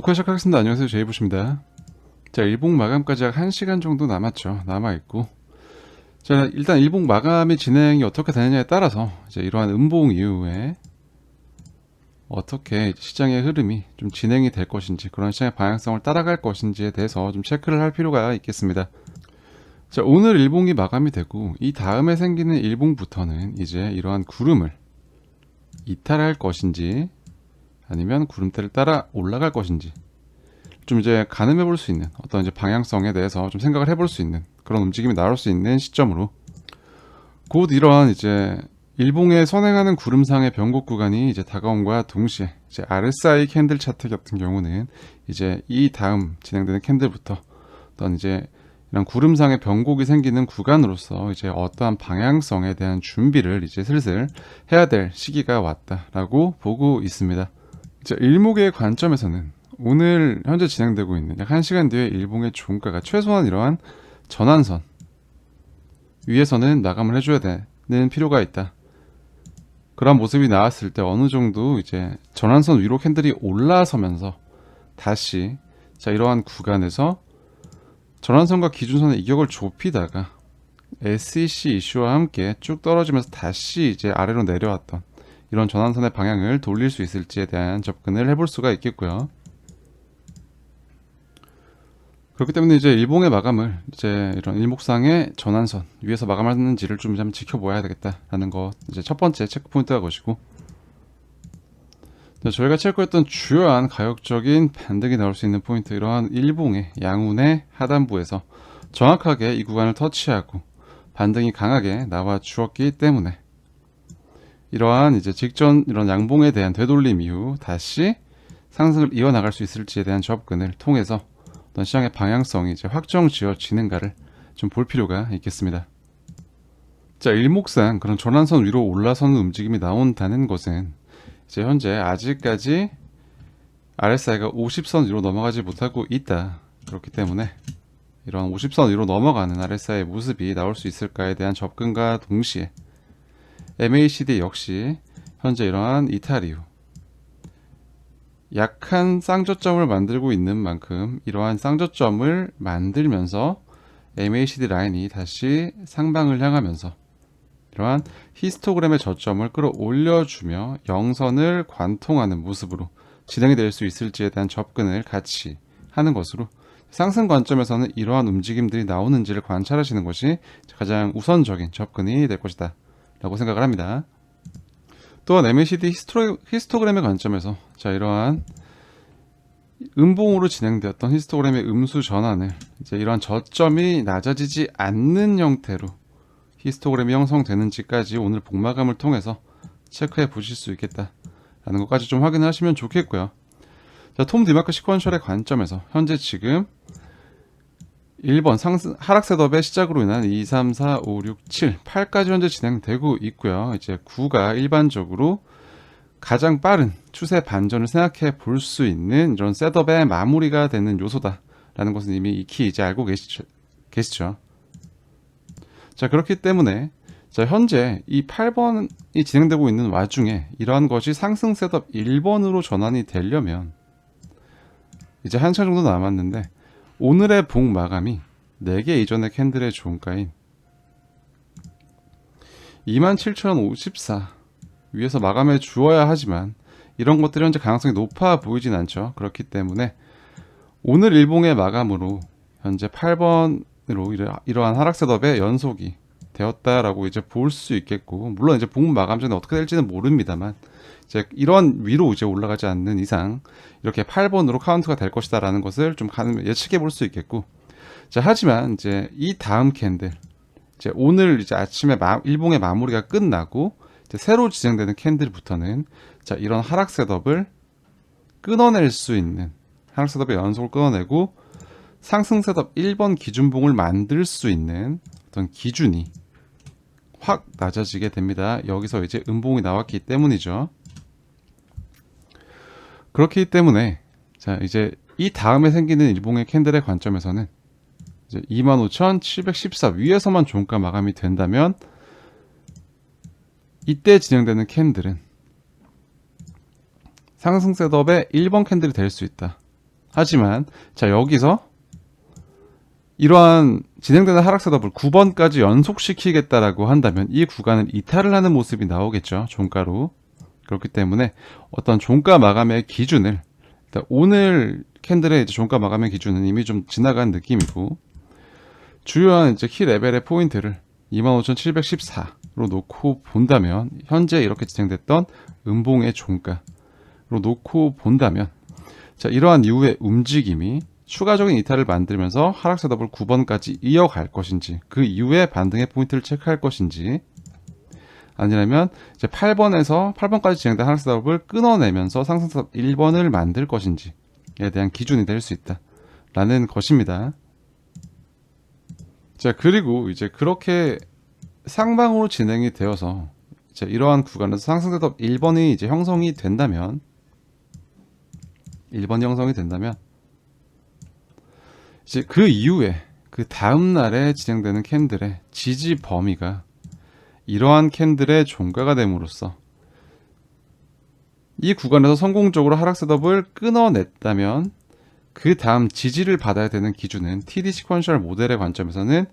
녹화 시작하겠습니다. 안녕하세요. 제이부시입니다. 자, 일봉 마감까지 약 1시간 정도 남았죠. 남아있고. 자, 일단 일봉 마감의 진행이 어떻게 되느냐에 따라서 이제 이러한 음봉 이후에 어떻게 시장의 흐름이 좀 진행이 될 것인지, 그런 시장의 방향성을 따라갈 것인지에 대해서 좀 체크를 할 필요가 있겠습니다. 자, 오늘 일봉이 마감이 되고 이 다음에 생기는 일봉부터는 이제 이러한 구름을 이탈할 것인지 아니면 구름대를 따라 올라갈 것인지 좀 이제 가늠해 볼 수 있는 어떤 이제 방향성에 대해서 좀 생각을 해볼 수 있는 그런 움직임이 나올 수 있는 시점으로 곧 이러한 이제 일봉에 선행하는 구름상의 변곡 구간이 이제 다가옴과 동시에 이제 RSI 캔들 차트 같은 경우는 이제 이 다음 진행되는 캔들부터 어떤 이제 이런 구름상의 변곡이 생기는 구간으로서 이제 어떠한 방향성에 대한 준비를 이제 슬슬 해야 될 시기가 왔다라고 보고 있습니다. 자, 일목의 관점에서는 오늘 현재 진행되고 있는 약 1시간 뒤에 일봉의 종가가 최소한 이러한 전환선 위에서는 마감을 해줘야 되는 필요가 있다. 그런 모습이 나왔을 때 어느 정도 이제 전환선 위로 캔들이 올라서면서 다시 자 이러한 구간에서 전환선과 기준선의 이격을 좁히다가 SEC 이슈와 함께 쭉 떨어지면서 다시 이제 아래로 내려왔던 이런 전환선의 방향을 돌릴 수 있을지에 대한 접근을 해볼 수가 있겠고요. 그렇기 때문에 이제 일봉의 마감을 이제 이런 일목상의 전환선 위에서 마감하는지를 좀 한번 지켜봐야 되겠다라는 거 이제 첫 번째 체크 포인트가 것이고, 저희가 체크했던 주요한 가격적인 반등이 나올 수 있는 포인트, 이러한 일봉의 양운의 하단부에서 정확하게 이 구간을 터치하고 반등이 강하게 나와 주었기 때문에 이러한 이제 직전 이런 양봉에 대한 되돌림 이후 다시 상승을 이어나갈 수 있을지에 대한 접근을 통해서 어떤 시장의 방향성이 이제 확정 지어지는가를 좀 볼 필요가 있겠습니다. 자, 일목상 그런 전환선 위로 올라서는 움직임이 나온다는 것은 이제 현재 아직까지 RSI가 50선 위로 넘어가지 못하고 있다. 그렇기 때문에 이런 50선 위로 넘어가는 RSI의 모습이 나올 수 있을까에 대한 접근과 동시에 MACD 역시 현재 이러한 이탈 이후 약한 쌍저점을 만들고 있는 만큼 이러한 쌍저점을 만들면서 MACD 라인이 다시 상방을 향하면서 이러한 히스토그램의 저점을 끌어올려주며 영선을 관통하는 모습으로 진행이 될 수 있을지에 대한 접근을 같이 하는 것으로 상승 관점에서는 이러한 움직임들이 나오는지를 관찰하시는 것이 가장 우선적인 접근이 될 것이다 라고 생각을 합니다. 또한 MACD 히스토그램의 관점에서 자 이러한 음봉으로 진행되었던 히스토그램의 음수 전환을 이제 이러한 저점이 낮아지지 않는 형태로 히스토그램이 형성되는지까지 오늘 복마감을 통해서 체크해 보실 수 있겠다라는 것까지 좀 확인을 하시면 좋겠고요. 자, 톰 디마크 시퀀셜의 관점에서 현재 지금 1번 하락 셋업의 시작으로 인한 2, 3, 4, 5, 6, 7, 8까지 현재 진행되고 있고요. 이제 9가 일반적으로 가장 빠른 추세 반전을 생각해 볼 수 있는 이런 셋업의 마무리가 되는 요소다라는 것은 이미 익히 이제 알고 계시죠. 자, 그렇기 때문에 자, 현재 이 8번이 진행되고 있는 와중에 이러한 것이 상승 셋업 1번으로 전환이 되려면 이제 1시간 정도 남았는데 오늘의 봉 마감이 4개 이전의 캔들의 종가인 27,054 위에서 마감해 주어야 하지만 이런 것들이 현재 가능성이 높아 보이진 않죠. 그렇기 때문에 오늘 일봉의 마감으로 현재 8번으로 이러한 하락 셋업의 연속이 되었다라고 이제 볼 수 있겠고, 물론 이제 봉 마감 전에 어떻게 될지는 모릅니다만 이제 이런 위로 이제 올라가지 않는 이상 이렇게 8번으로 카운트가 될 것이다라는 것을 좀 예측해 볼 수 있겠고, 자 하지만 이제 이 다음 캔들 이제 오늘 이제 아침에 일봉의 마무리가 끝나고 이제 새로 진행되는 캔들부터는 자 이런 하락 셋업을 끊어낼 수 있는 하락 셋업의 연속을 끊어내고 상승 셋업 1번 기준봉을 만들 수 있는 어떤 기준이 확 낮아지게 됩니다. 여기서 이제 음봉이 나왔기 때문이죠. 그렇기 때문에 자 이제 이 다음에 생기는 일봉의 캔들의 관점에서는 이제 25,714 위에서만 종가 마감이 된다면 이때 진행되는 캔들은 상승 셋업의 1번 캔들이 될 수 있다. 하지만 자 여기서 이러한 진행되는 하락 셋업을 9번까지 연속시키겠다라고 한다면 이 구간은 이탈을 하는 모습이 나오겠죠. 종가로. 그렇기 때문에 어떤 종가 마감의 기준을 일단 오늘 캔들의 이제 종가 마감의 기준은 이미 좀 지나간 느낌이고 주요한 이제 키 레벨의 포인트를 25,714로 놓고 본다면 현재 이렇게 진행됐던 음봉의 종가로 놓고 본다면 자 이러한 이후의 움직임이 추가적인 이탈을 만들면서 하락 셋업을 9번까지 이어갈 것인지 그 이후에 반등의 포인트를 체크할 것인지 아니라면 이제 8번까지 진행된 하락 셋업을 끊어내면서 상승 셋업 1번을 만들 것인지에 대한 기준이 될 수 있다 라는 것입니다. 자 그리고 이제 그렇게 상방으로 진행이 되어서 이제 이러한 구간에서 상승 셋업 1번이 이제 형성이 된다면 1번이 형성이 된다면 이제 그 이후에 그 다음 날에 진행되는 캔들의 지지 범위가 이러한 캔들의 종가가 됨으로써 이 구간에서 성공적으로 하락 셋업을 끊어냈다면 그 다음 지지를 받아야 되는 기준은 TD 시퀀셜 모델의 관점에서는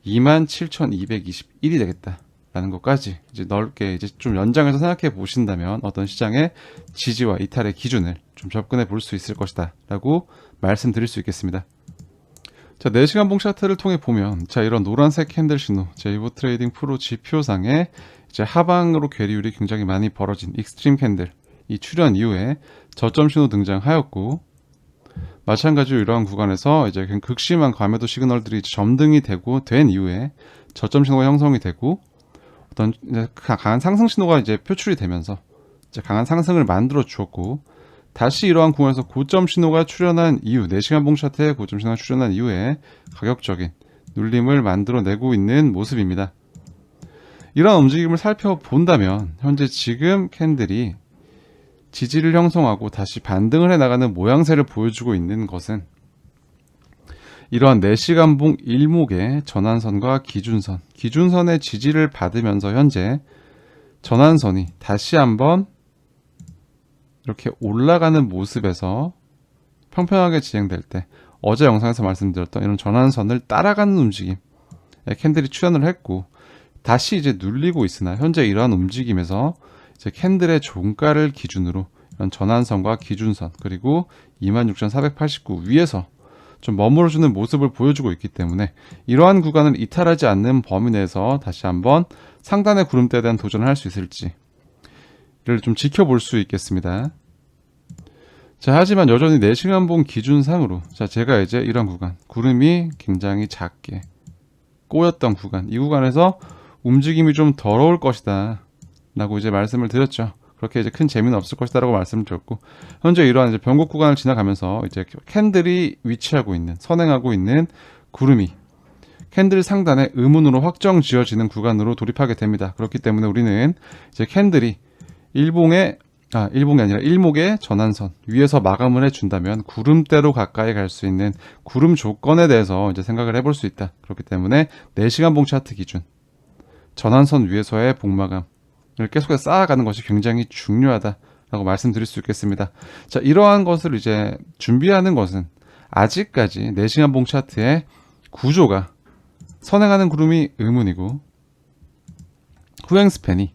27,221이 되겠다라는 것까지 이제 넓게 이제 좀 연장해서 생각해 보신다면 어떤 시장의 지지와 이탈의 기준을 좀 접근해 볼 수 있을 것이다라고 말씀드릴 수 있겠습니다. 자, 4시간 봉 차트를 통해 보면 자 이런 노란색 캔들 신호, 제이보 트레이딩 프로 지표상에 이제 하방으로 괴리율이 굉장히 많이 벌어진 익스트림 캔들 이 출현 이후에 저점 신호 등장하였고 마찬가지로 이러한 구간에서 이제 극심한 과매도 시그널들이 점등이 되고 된 이후에 저점 신호가 형성이 되고 어떤 이제 강한 상승 신호가 이제 표출이 되면서 이제 강한 상승을 만들어 주었고 다시 이러한 구간에서 고점 신호가 출현한 이후 4시간 봉 차트에 고점 신호가 출현한 이후에 가격적인 눌림을 만들어내고 있는 모습입니다. 이러한 움직임을 살펴본다면 현재 지금 캔들이 지지를 형성하고 다시 반등을 해나가는 모양새를 보여주고 있는 것은 이러한 4시간 봉 일목의 전환선과 기준선의 지지를 받으면서 현재 전환선이 다시 한번 이렇게 올라가는 모습에서 평평하게 진행될 때 어제 영상에서 말씀드렸던 이런 전환선을 따라가는 움직임 캔들이 출현을 했고 다시 이제 눌리고 있으나 현재 이러한 움직임에서 이제 캔들의 종가를 기준으로 이런 전환선과 기준선 그리고 26,489 위에서 좀 머물러주는 모습을 보여주고 있기 때문에 이러한 구간을 이탈하지 않는 범위 내에서 다시 한번 상단의 구름대에 대한 도전을 할 수 있을지 를 좀 지켜볼 수 있겠습니다. 자, 하지만 여전히 4시간 봉 기준상으로 자, 제가 이제 이런 구간 구름이 굉장히 작게 꼬였던 구간 이 구간에서 움직임이 좀 더러울 것이다 라고 이제 말씀을 드렸죠. 그렇게 이제 큰 재미는 없을 것이다 라고 말씀을 드렸고 현재 이러한 이제 변곡 구간을 지나가면서 이제 캔들이 위치하고 있는 선행하고 있는 구름이 캔들 상단에 음운으로 확정 지어지는 구간으로 돌입하게 됩니다. 그렇기 때문에 우리는 이제 캔들이 일봉이 아니라 일목의 전환선 위에서 마감을 해준다면 구름대로 가까이 갈 수 있는 구름 조건에 대해서 이제 생각을 해볼 수 있다. 그렇기 때문에 4시간 봉 차트 기준 전환선 위에서의 봉마감을 계속해서 쌓아가는 것이 굉장히 중요하다라고 말씀드릴 수 있겠습니다. 자, 이러한 것을 이제 준비하는 것은 아직까지 4시간 봉 차트의 구조가 선행하는 구름이 의문이고 후행 스팬이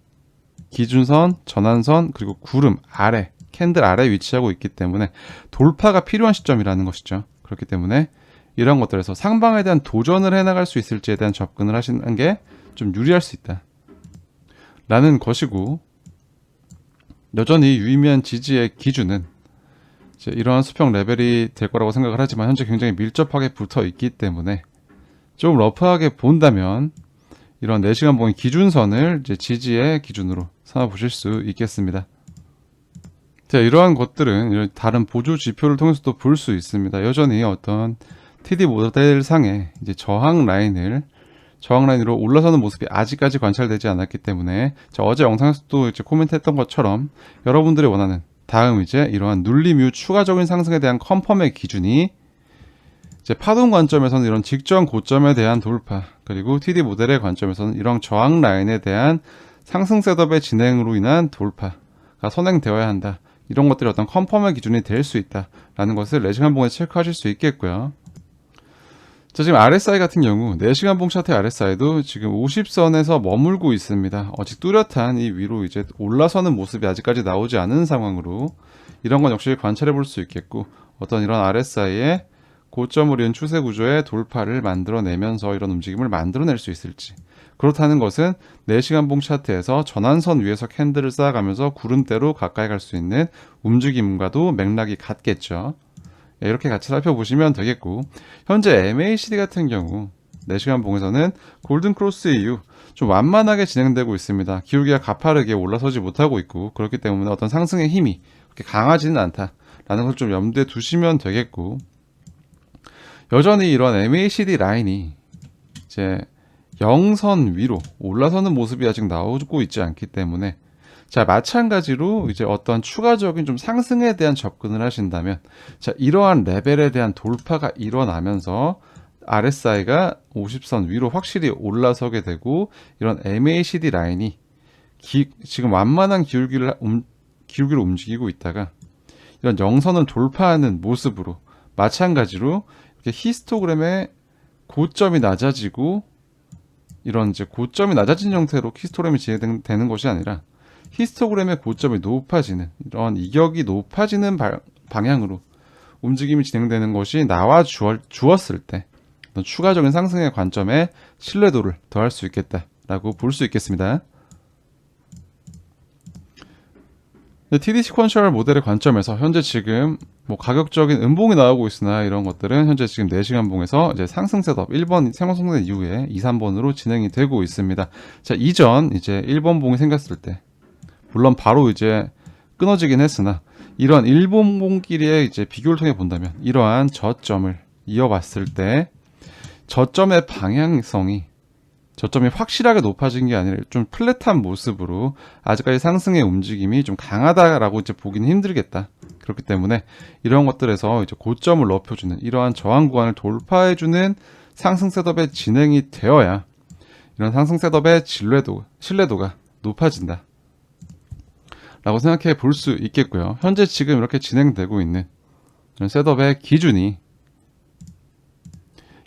기준선, 전환선, 그리고 구름 아래, 캔들 아래에 위치하고 있기 때문에 돌파가 필요한 시점이라는 것이죠. 그렇기 때문에 이런 것들에서 상방에 대한 도전을 해나갈 수 있을지에 대한 접근을 하시는 게 좀 유리할 수 있다. 라는 것이고 여전히 유의미한 지지의 기준은 이제 이러한 수평 레벨이 될 거라고 생각을 하지만 현재 굉장히 밀접하게 붙어 있기 때문에 좀 러프하게 본다면 이런 4시간 봉의 기준선을 이제 지지의 기준으로 삼아 보실 수 있겠습니다. 자, 이러한 것들은 이런 다른 보조 지표를 통해서도 볼 수 있습니다. 여전히 어떤 TD 모델 상의 이제 저항 라인으로 올라서는 모습이 아직까지 관찰되지 않았기 때문에 어제 영상에서도 이제 코멘트했던 것처럼 여러분들이 원하는 다음 이제 이러한 눌림 이후 추가적인 상승에 대한 컨펌의 기준이 이제 파동 관점에서는 이런 직전 고점에 대한 돌파 그리고 TD 모델의 관점에서는 이런 저항 라인에 대한 상승 셋업의 진행으로 인한 돌파가 선행되어야 한다. 이런 것들이 어떤 컨펌의 기준이 될 수 있다라는 것을 4시간 봉에 체크하실 수 있겠고요. 자, 지금 RSI 같은 경우 4시간 봉 차트의 RSI도 지금 50선에서 머물고 있습니다. 아직 뚜렷한 이 위로 이제 올라서는 모습이 아직까지 나오지 않은 상황으로 이런 건 역시 관찰해 볼 수 있겠고, 어떤 이런 RSI의 고점을 이은 추세 구조의 돌파를 만들어내면서 이런 움직임을 만들어낼 수 있을지. 그렇다는 것은 4시간 봉 차트에서 전환선 위에서 캔들을 쌓아가면서 구름대로 가까이 갈 수 있는 움직임과도 맥락이 같겠죠. 이렇게 같이 살펴보시면 되겠고, 현재 MACD 같은 경우 4시간 봉에서는 골든 크로스 이후 좀 완만하게 진행되고 있습니다. 기울기가 가파르게 올라서지 못하고 있고, 그렇기 때문에 어떤 상승의 힘이 그렇게 강하지는 않다라는 걸 좀 염두에 두시면 되겠고, 여전히 이런 MACD 라인이 이제 영선 위로 올라서는 모습이 아직 나오고 있지 않기 때문에, 자, 마찬가지로 이제 어떤 추가적인 좀 상승에 대한 접근을 하신다면, 자, 이러한 레벨에 대한 돌파가 일어나면서 RSI가 50선 위로 확실히 올라서게 되고, 이런 MACD 라인이 지금 완만한 기울기로 움직이고 있다가 이런 영선을 돌파하는 모습으로, 마찬가지로 이렇게 히스토그램의 고점이 낮아지고, 이런 이제 고점이 낮아진 형태로 히스토그램이 진행되는 것이 아니라 히스토그램의 고점이 높아지는, 이런 이격이 높아지는 방향으로 움직임이 진행되는 것이 나와 주었을 때 어떤 추가적인 상승의 관점에 신뢰도를 더할 수 있겠다라고 볼 수 있겠습니다. TD 시퀀셜 모델의 관점에서 현재 지금 뭐 가격적인 음봉이 나오고 있으나, 이런 것들은 현재 지금 4시간 봉에서 이제 상승 셋업 1번 생성된 이후에 2, 3번으로 진행이 되고 있습니다. 자, 이전 이제 1번 봉이 생겼을 때 물론 바로 이제 끊어지긴 했으나, 이런 일본 봉끼리의 이제 비교를 통해 본다면 이러한 저점을 이어봤을 때 저점의 방향성이, 저점이 확실하게 높아진 게 아니라 좀 플랫한 모습으로 아직까지 상승의 움직임이 좀 강하다라고 이제 보기는 힘들겠다. 그렇기 때문에 이런 것들에서 이제 고점을 높여주는 이러한 저항 구간을 돌파해주는 상승 셋업의 진행이 되어야 이런 상승 셋업의 신뢰도가 높아진다 라고 생각해 볼 수 있겠고요. 현재 지금 이렇게 진행되고 있는 이런 셋업의 기준이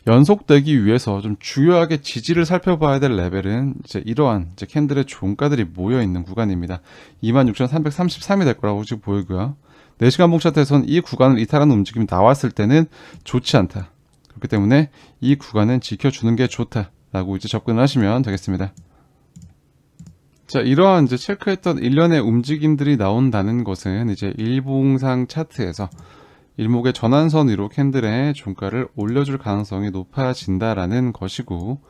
연속되기 위해서 좀 중요하게 지지를 살펴봐야 될 레벨은 이제 이러한 이제 캔들의 종가들이 모여 있는 구간입니다. 26,333이 될 거라고 지금 보이고요. 4시간 봉 차트에서는 이 구간을 이탈하는 움직임이 나왔을 때는 좋지 않다. 그렇기 때문에 이 구간은 지켜주는 게 좋다라고 이제 접근을 하시면 되겠습니다. 자, 이러한 이제 체크했던 일련의 움직임들이 나온다는 것은 이제 일봉상 차트에서 일목의 전환선 위로 캔들의 종가를 올려줄 가능성이 높아진다라는 것이고,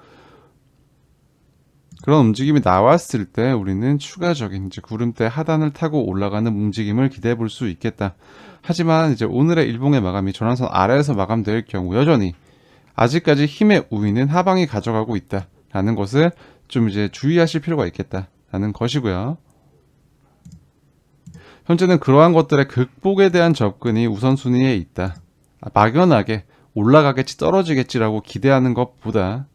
그런 움직임이 나왔을 때 우리는 추가적인 이제 구름대 하단을 타고 올라가는 움직임을 기대해 볼 수 있겠다. 하지만 이제 오늘의 일봉의 마감이 전환선 아래에서 마감될 경우 여전히 아직까지 힘의 우위는 하방이 가져가고 있다라는 것을 좀 이제 주의하실 필요가 있겠다라는 것이고요. 현재는 그러한 것들의 극복에 대한 접근이 우선순위에 있다. 막연하게 올라가겠지 떨어지겠지라고 기대하는 것보다,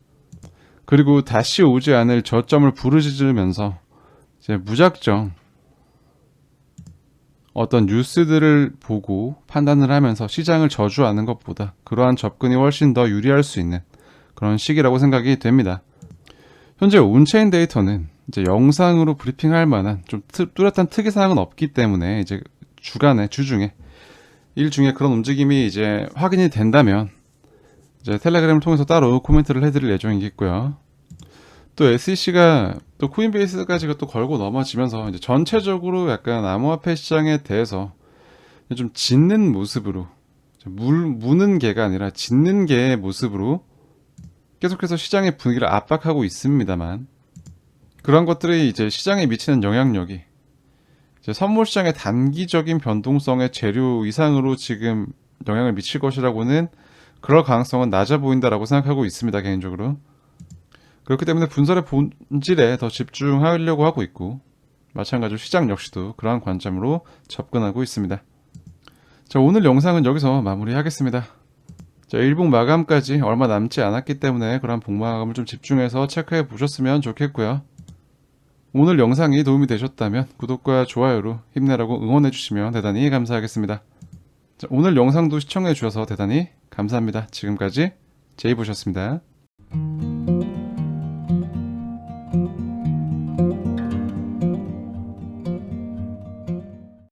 그리고 다시 오지 않을 저점을 부르짖으면서 이제 무작정 어떤 뉴스들을 보고 판단을 하면서 시장을 저주하는 것보다 그러한 접근이 훨씬 더 유리할 수 있는 그런 시기라고 생각이 됩니다. 현재 온체인 데이터는 이제 영상으로 브리핑할 만한 좀 뚜렷한 특이사항은 없기 때문에 이제 주중에 일중에 그런 움직임이 이제 확인이 된다면 이제 텔레그램을 통해서 따로 코멘트를 해드릴 예정이겠고요. 또 SEC가 또 코인베이스까지 또 걸고 넘어지면서 이제 전체적으로 약간 암호화폐 시장에 대해서 좀 짖는 모습으로, 무는 개가 아니라 짖는 개의 모습으로 계속해서 시장의 분위기를 압박하고 있습니다만, 그런 것들이 이제 시장에 미치는 영향력이 이제 선물 시장의 단기적인 변동성의 재료 이상으로 지금 영향을 미칠 것이라고는, 그럴 가능성은 낮아 보인다라고 생각하고 있습니다, 개인적으로. 그렇기 때문에 분설의 본질에 더 집중하려고 하고 있고, 마찬가지로 시장 역시도 그러한 관점으로 접근하고 있습니다. 자, 오늘 영상은 여기서 마무리하겠습니다. 자, 일봉 마감까지 얼마 남지 않았기 때문에 그런 봉 마감을 좀 집중해서 체크해 보셨으면 좋겠고요. 오늘 영상이 도움이 되셨다면 구독과 좋아요로 힘내라고 응원해 주시면 대단히 감사하겠습니다. 자, 오늘 영상도 시청해 주셔서 대단히 감사합니다. 지금까지 제이보셨습니다.